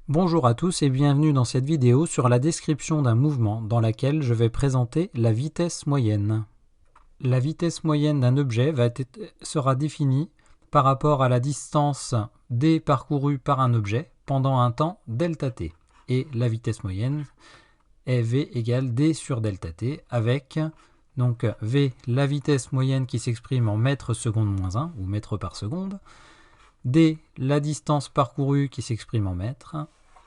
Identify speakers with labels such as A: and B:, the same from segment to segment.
A: Bonjour à tous et bienvenue dans cette vidéo sur la description d'un mouvement dans laquelle je vais présenter la vitesse moyenne. La vitesse moyenne d'un objet sera définie par rapport à la distance d parcourue par un objet pendant un temps delta t. Et la vitesse moyenne est v égale d sur delta t avec donc v, la vitesse moyenne qui s'exprime en mètres secondes moins 1 ou mètres par seconde, d, la distance parcourue qui s'exprime en mètres,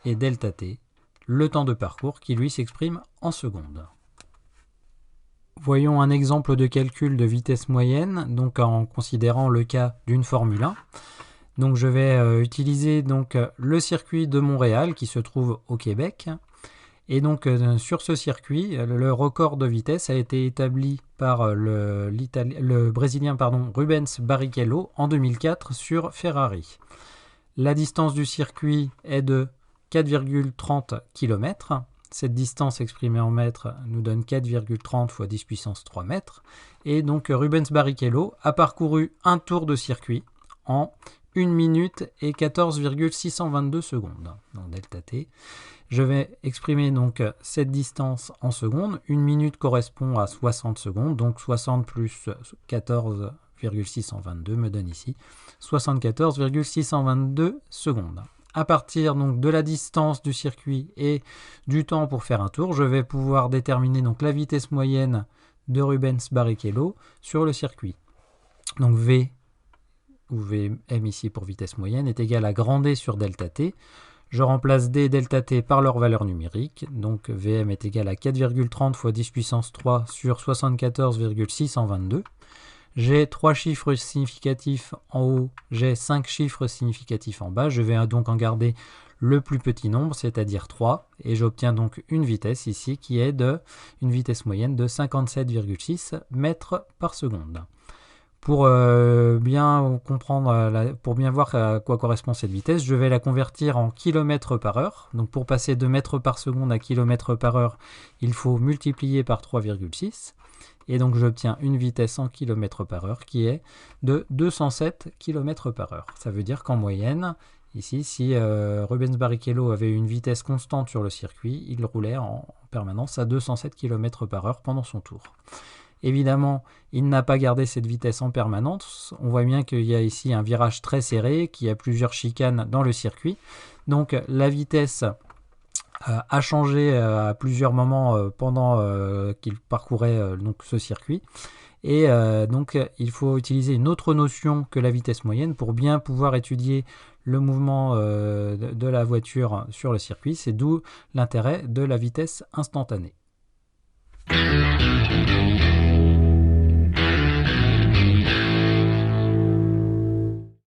A: et delta t, le temps de parcours qui lui s'exprime en secondes. Voyons un exemple de calcul de vitesse moyenne, donc en considérant le cas d'une Formule 1. Donc je vais utiliser le circuit de Montréal qui se trouve au Québec. Et donc sur ce circuit, le record de vitesse a été établi par le Brésilien Rubens Barrichello en 2004 sur Ferrari. La distance du circuit est de 4,30 km. Cette distance exprimée en mètres nous donne 4,30 fois 10 puissance 3 mètres. Et donc Rubens Barrichello a parcouru un tour de circuit en 1 minute et 14,622 secondes. Donc delta t. Je vais exprimer donc cette distance en secondes. 1 minute correspond à 60 secondes, donc 60 plus 14,622 me donne ici 74,622 secondes. À partir donc de la distance du circuit et du temps pour faire un tour, je vais pouvoir déterminer donc la vitesse moyenne de Rubens Barrichello sur le circuit. Donc V, ou Vm ici pour vitesse moyenne, est égal à grand D sur delta t. Je remplace D et delta t par leur valeur numérique. Donc Vm est égal à 4,30 fois 10 puissance 3 sur 74,622. J'ai 3 chiffres significatifs en haut, j'ai 5 chiffres significatifs en bas. Je vais donc en garder le plus petit nombre, c'est-à-dire 3. Et j'obtiens donc une vitesse ici qui est une vitesse moyenne de 57,6 mètres par seconde. Pour bien comprendre, pour bien voir à quoi correspond cette vitesse, je vais la convertir en km par heure. Donc pour passer de mètres par seconde à km par heure, il faut multiplier par 3,6. Et donc j'obtiens une vitesse en km par heure qui est de 207 km par heure. Ça veut dire qu'en moyenne, ici, si Rubens Barrichello avait une vitesse constante sur le circuit, il roulait en permanence à 207 km par heure pendant son tour. Évidemment, il n'a pas gardé cette vitesse en permanence. On voit bien qu'il y a ici un virage très serré, qu'il y a plusieurs chicanes dans le circuit. Donc la vitesse a changé à plusieurs moments pendant qu'il parcourait ce circuit. Et donc il faut utiliser une autre notion que la vitesse moyenne pour bien pouvoir étudier le mouvement de la voiture sur le circuit. C'est d'où l'intérêt de la vitesse instantanée.